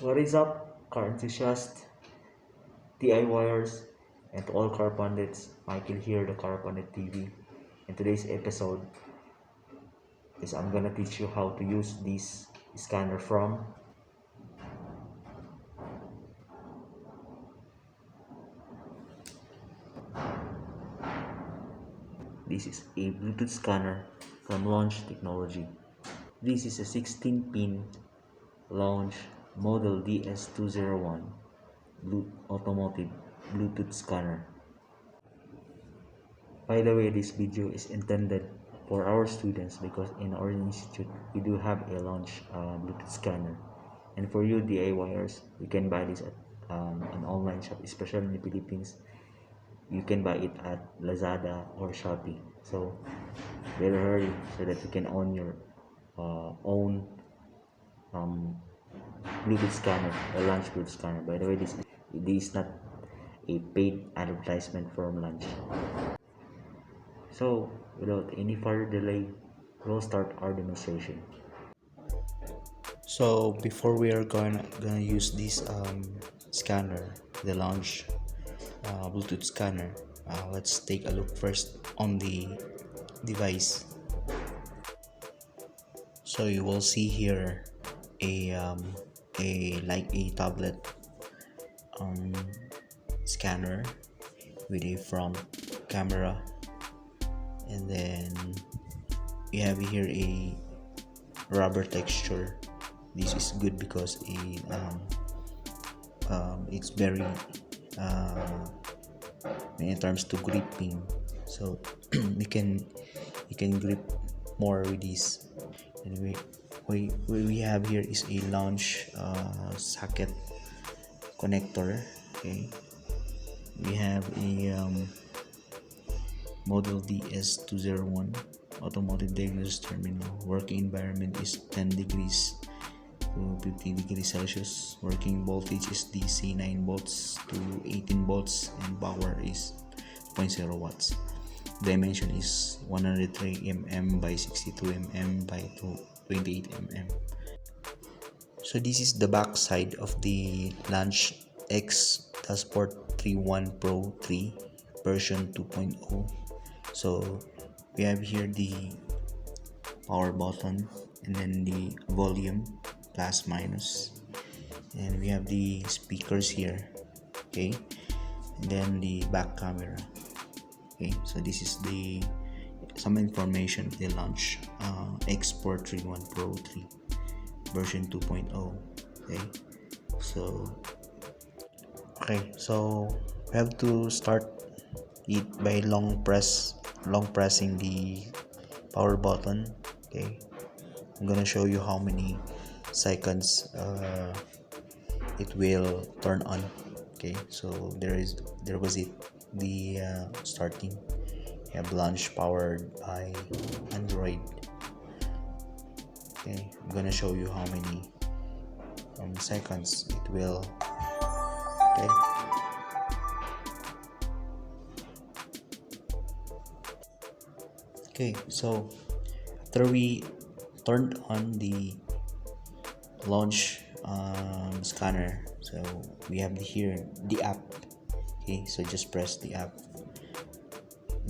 What is up, car enthusiasts, DIYers, and to all car pundits? Michael here, the Car Pundit TV. In today's episode, I'm gonna teach you how to use this scanner from. This is a Bluetooth scanner from Launch Technology. This is a 16-pin Launch Model DS201 automotive Bluetooth scanner. By the way, this video is intended for our students because in our institute we do have a launch Bluetooth scanner, and for you DIYers, you can buy this at an online shop, especially in the Philippines. You can buy it at Lazada or Shopee. So very hurry so that you can own your own Bluetooth scanner, a launch Bluetooth scanner. By the way, this is not a paid advertisement from Launch. So, without any further delay, we'll start our demonstration. So before we are gonna use this scanner, the launch Bluetooth scanner, let's take a look first on the device. So you will see here a like a tablet scanner with a front camera, and then we have here a rubber texture. This is good because it's very in terms to gripping, so you can grip more with this. Anyway, we have here is a launch socket connector. Okay, we have a model DS201 automotive diagnosis terminal. Working environment is 10 degrees to 50 degrees Celsius. Working voltage is DC 9 volts to 18 volts, and power is 0.0 watts. Dimension is 103 mm by 62 mm by 28 mm. So this is the back side of the Launch X-431 Pro3 version 2.0. So we have here the power button, and then the volume plus minus, and we have the speakers here. Okay, and then the back camera. Okay, so this is the some information of the Launch X-431 Pro3 version 2.0. Okay, so we have to start it by long pressing the power button. Okay, I'm gonna show you how many seconds it will turn on. Okay, so there was it, the starting. We have Launch powered by Android. Okay, I'm gonna show you how many seconds it will. Okay, so after we turned on the launch scanner, so we have here the app. Okay, so just press the app,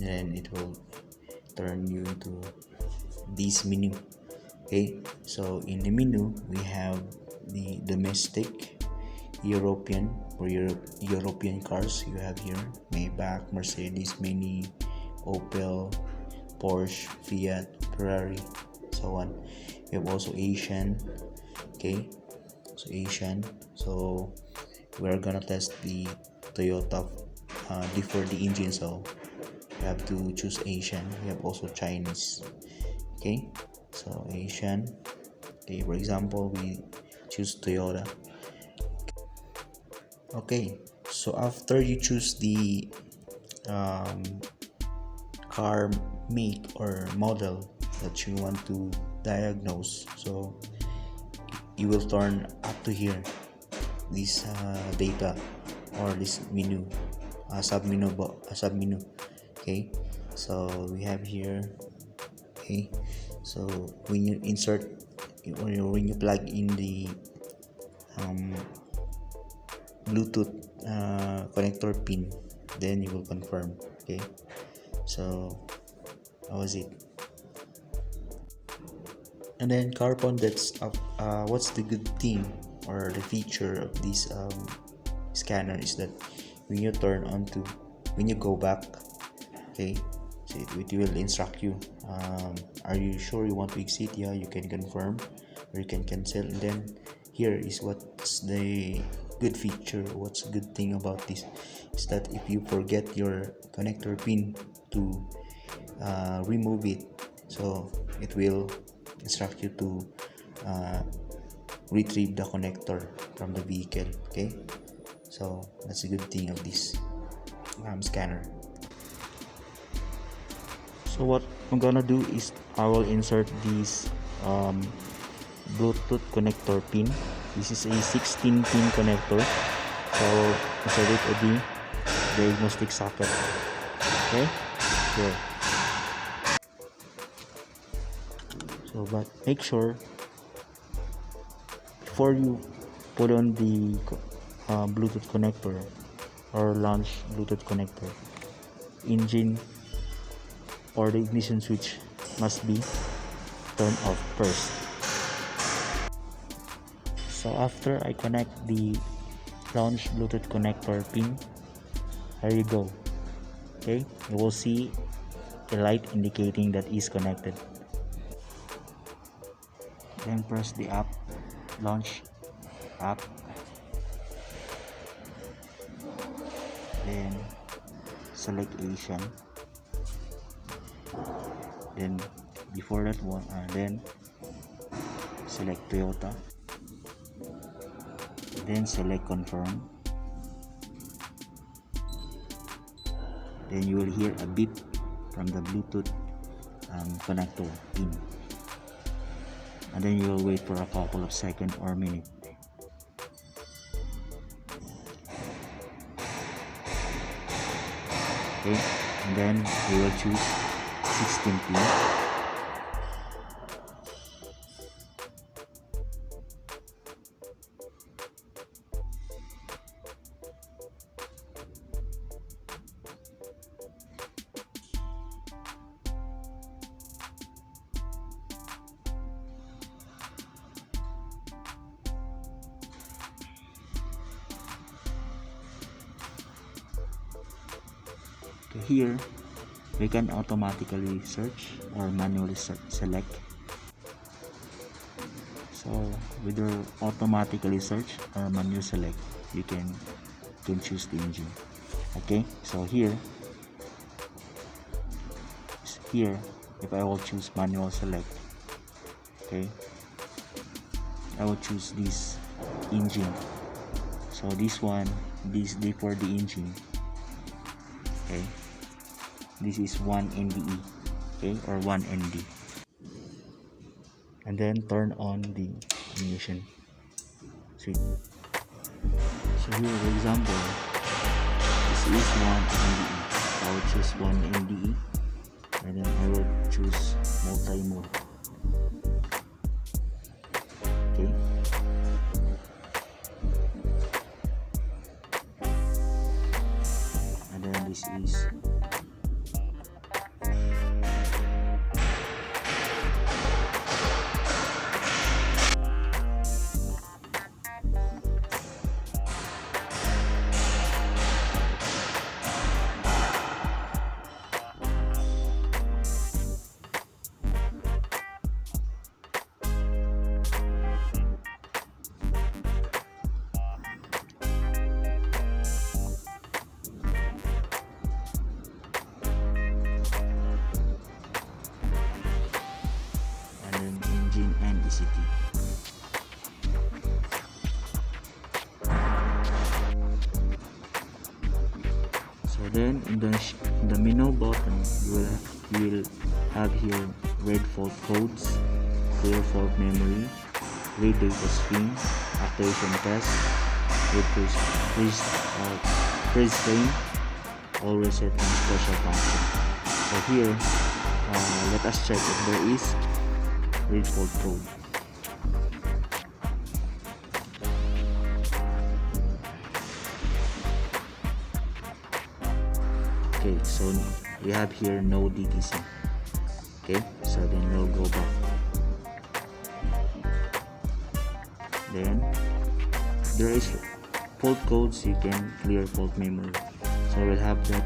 and then it will turn you into this menu. Okay, so in the menu we have the domestic, European or European cars. You have here Maybach, Mercedes, Mini, Opel, Porsche, Fiat, Ferrari, so on. We have also Asian. Okay, so Asian. So we're gonna test the Toyota for the engine, so we have to choose Asian. We have also Chinese. Okay, so Asian. Okay, for example, we choose Toyota. Okay, so after you choose the car make or model that you want to diagnose, so you will turn up to here this data or this menu, submenu. Okay, so we have here. Okay, so when you insert or when you plug in the Bluetooth connector pin, then you will confirm. Okay, so that was it. And then Car Pundits, what's the good thing or the feature of this scanner is that when you turn on to, when you go back, okay, so it will instruct you, are you sure you want to exit? Yeah, you can confirm or you can cancel. And then here is what's the good feature, what's the good thing about this is that if you forget your connector pin to remove it, so it will instruct you to retrieve the connector from the vehicle. Okay, so that's a good thing of this scanner. So what I'm gonna do is I will insert this Bluetooth connector pin. This is a 16 pin connector, so insert it at the diagnostic socket. Okay, here. So but make sure before you put on the Bluetooth connector or launch Bluetooth connector, engine or the ignition switch must be turned off first. So after I connect the launch Bluetooth connector pin, there you go. Okay, you will see a light indicating that is connected. Then press the app, launch app, then select Asian, then before that one, then select Toyota, then select confirm, then you will hear a beep from the Bluetooth connector pin, and then you will wait for a couple of seconds or minute. Okay, and then we will choose 16 pin. Here we can automatically search or manually select. So with your automatically search or manual select, you can choose the engine. Okay, so here if I will choose manual select, okay, I will choose this engine. So this one, this for the engine. Okay, this is 1 NDE, okay, or 1 ND, and then turn on the ignition switch. So here for example, this is 1 NDE, I will choose 1 NDE, and then I will choose multi-mode. Okay, and then this is engine and ECT. So then in the menu button you will have here read fault codes, clear fault memory, read data stream, activation test, freeze frame, all reset, and special function. So here let us check if there is read fault code. Okay, so we have here no DTC. Okay, so then we'll go back. Then there is fault codes. You can clear fault memory. So we'll have that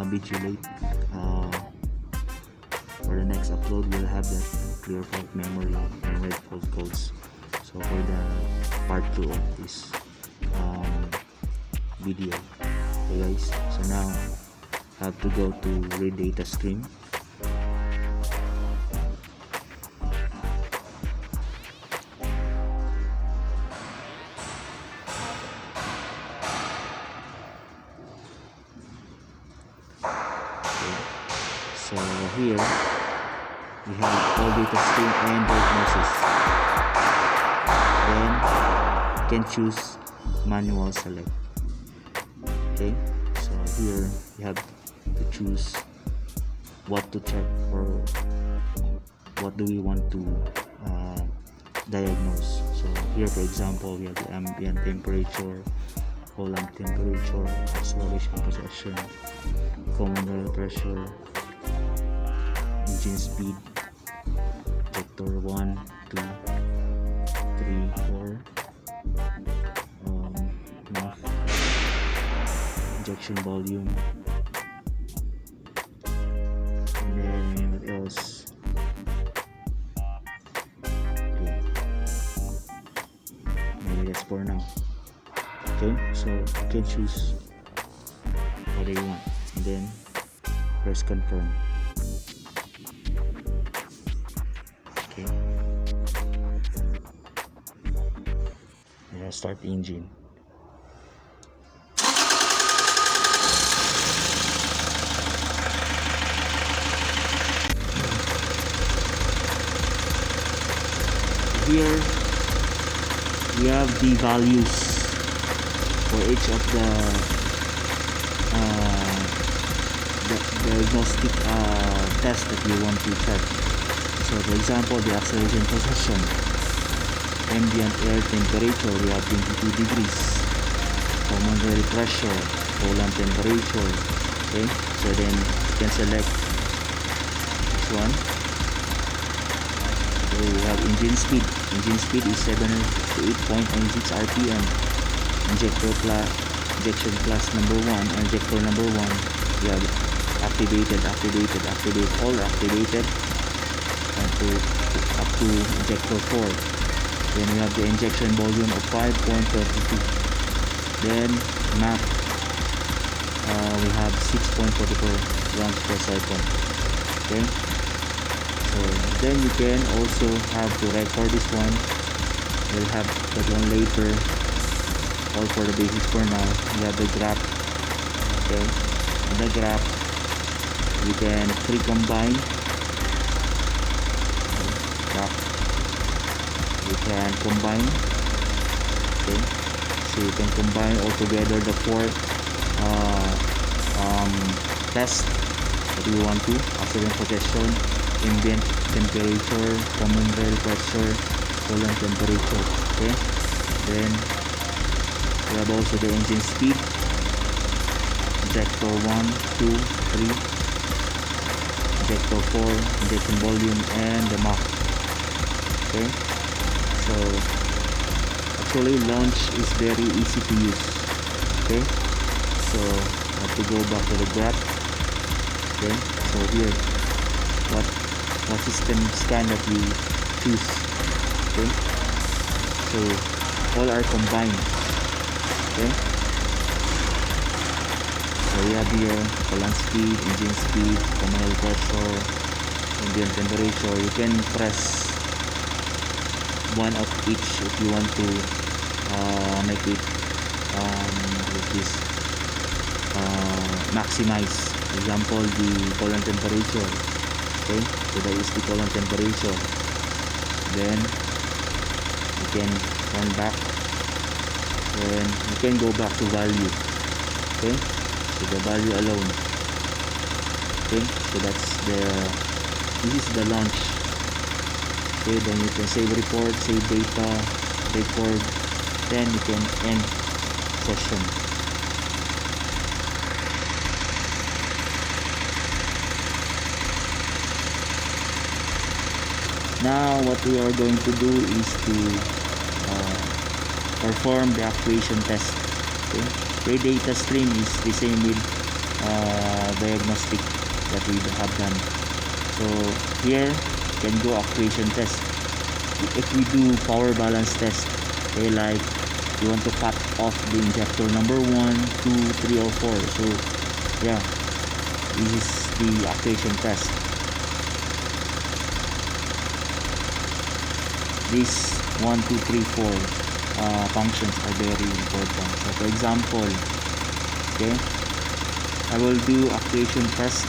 vigilate. For the next upload, we'll have that clear fault memory and red fault codes. So for the part 2 of this video. Okay guys, so now I have to go to read data stream. Okay. So here we have all data stream and diagnosis. Then you can choose manual select. Okay, so here you have to choose what to check or what do we want to diagnose. So here, for example, we have the ambient temperature, column temperature, acceleration possession, common rail pressure, engine speed, vector 1, 2, 3, 4, injection volume, and then what else? Okay, maybe that's for now. Okay, so you can choose whatever you want and then press confirm. Okay, and start the engine. Here we have the values for each of the diagnostic test that you want to check. So for example, the acceleration possession, ambient air temperature, we have 22 degrees, common rail pressure, column temperature. Okay, so then you can select this one. Okay, we have engine speed. Engine speed is 708.96 rpm. Injection class number 1, injector number 1. We have activated, all are activated up to injector 4. Then we have the injection volume of 5.32. Then Mach, we have 6.44 rounds per second. Okay, so then you can also have to record this one. We'll have that one later. All for the basics for now. We have the graph. Okay, in the graph you can pre-combine. You can combine. Okay, so you can combine all together the 4 tests that you want to: acceleration possession, ambient temperature, common rail pressure, column temperature. Okay, then we have also the engine speed, injector 1, 2, 3, injector 4, injection volume, and the Mach. Okay, so actually Launch is very easy to use. Okay, so I have to go back to the graph. Okay, so here what system scan that you choose. Okay, so all are combined. Okay, so we have here column speed, engine speed, common rail pressure, ambient temperature. You can press one of each if you want to make it maximize. For example, the column temperature. Okay, so that is the column temperature. Then you can turn back. Then you can go back to value. Okay, so the value alone. Okay, so that's this is the launch. Okay, then you can save report, save data, record, then you can end session. Now what we are going to do is to perform the actuation test. Okay, the data stream is the same with diagnostic that we have done. So here can go actuation test. If we do power balance test, okay, like you want to cut off the injector number 1, 2, 3 or 4. So yeah, this is the actuation test. These 1, 2, 3, 4 functions are very important. So for example, okay, I will do actuation test.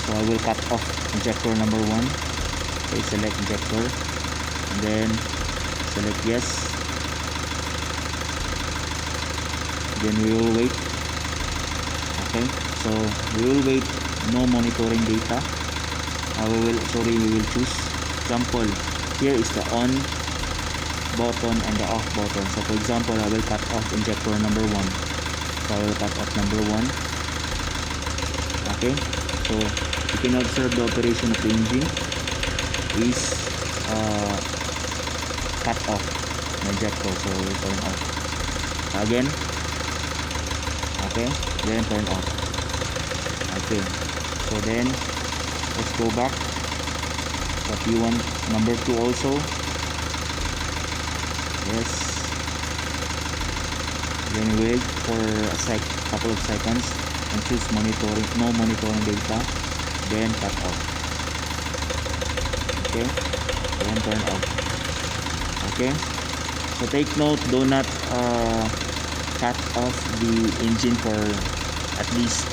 So I will cut off injector number 1. Okay, select injector and then select yes. Then we will wait. Okay, so we will wait. No monitoring data. We will choose. Example, here is the on button and the off button. So for example, I will cut off injector number 1. So I will cut off number 1. Okay, so you can observe the operation of the engine is cut off the injector, so we will turn off again. Okay, then turn off. Okay, so then let's go back. So if you want number 2 also, yes, then wait for a couple of seconds and choose monitoring, no monitoring data, then cut off. Okay, then turn off. Okay, so take note, do not cut off the engine for at least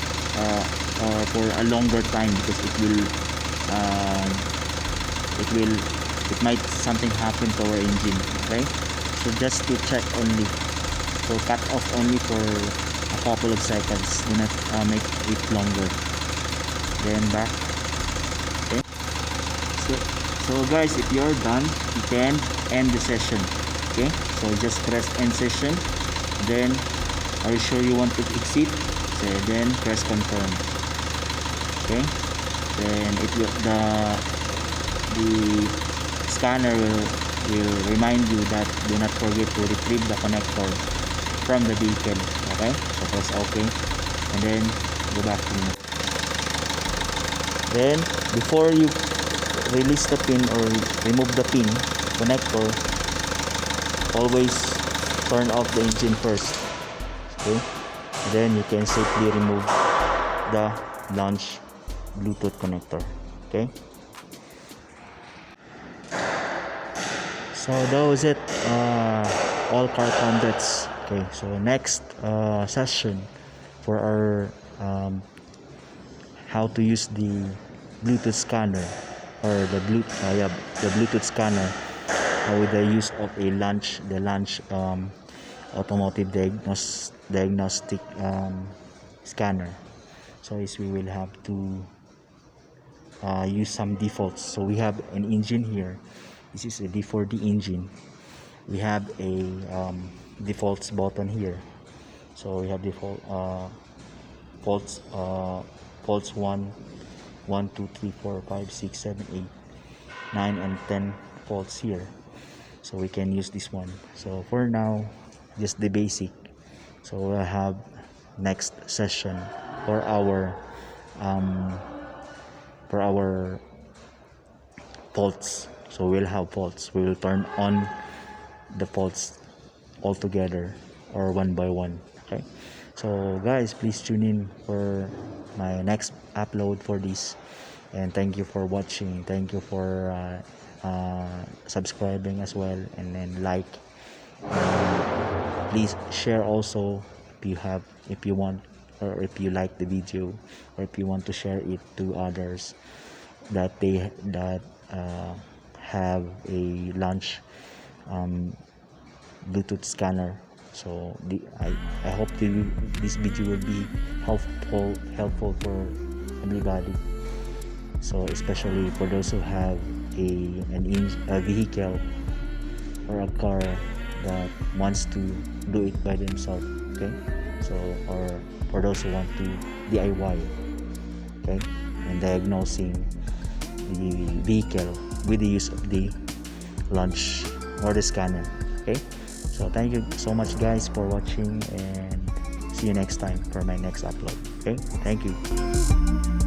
for a longer time, because it might something happen to our engine. Okay, so just to check only, so cut off only for a couple of seconds, do not make it longer, then back. Okay, so guys, if you're done, you can end the session. Okay, so just press end session, then are you sure you want to exit? So then press confirm. Okay, then it will, the scanner will remind you that do not forget to retrieve the connector from the vehicle. Okay, so press OK and then go back to it. Then before you release the pin or remove the pin connector, always turn off the engine first. Okay, then you can safely remove the launch Bluetooth connector. Okay, so that was it, all Car Pundits. Okay, so next session for our how to use the Bluetooth scanner or the Bluetooth scanner with the use of a launch automotive diagnostic scanner. So is we will have to use some defaults. So we have an engine here. This is a D4D engine. We have a defaults button here. So we have default faults 1, 2, 3, 4, 5, 6, 7, 8, 9 and 10 faults here. So we can use this one. So for now, just the basic. So we'll have next session for our faults. So we'll have faults. We will turn on the faults all together or one by one. Okay, so guys, please tune in for my next upload for this, and thank you for watching. Thank you for subscribing as well, and then like. Please share also if you want, or if you like the video, or if you want to share it to others that have a launch Bluetooth scanner. So I hope this video will be helpful for everybody. So especially for those who have a vehicle or a car that wants to do it by themselves. Okay, so or for those who want to DIY, okay, and diagnosing the vehicle with the use of the launch or the scanner. Okay, so thank you so much guys for watching, and see you next time for my next upload. Okay, thank you.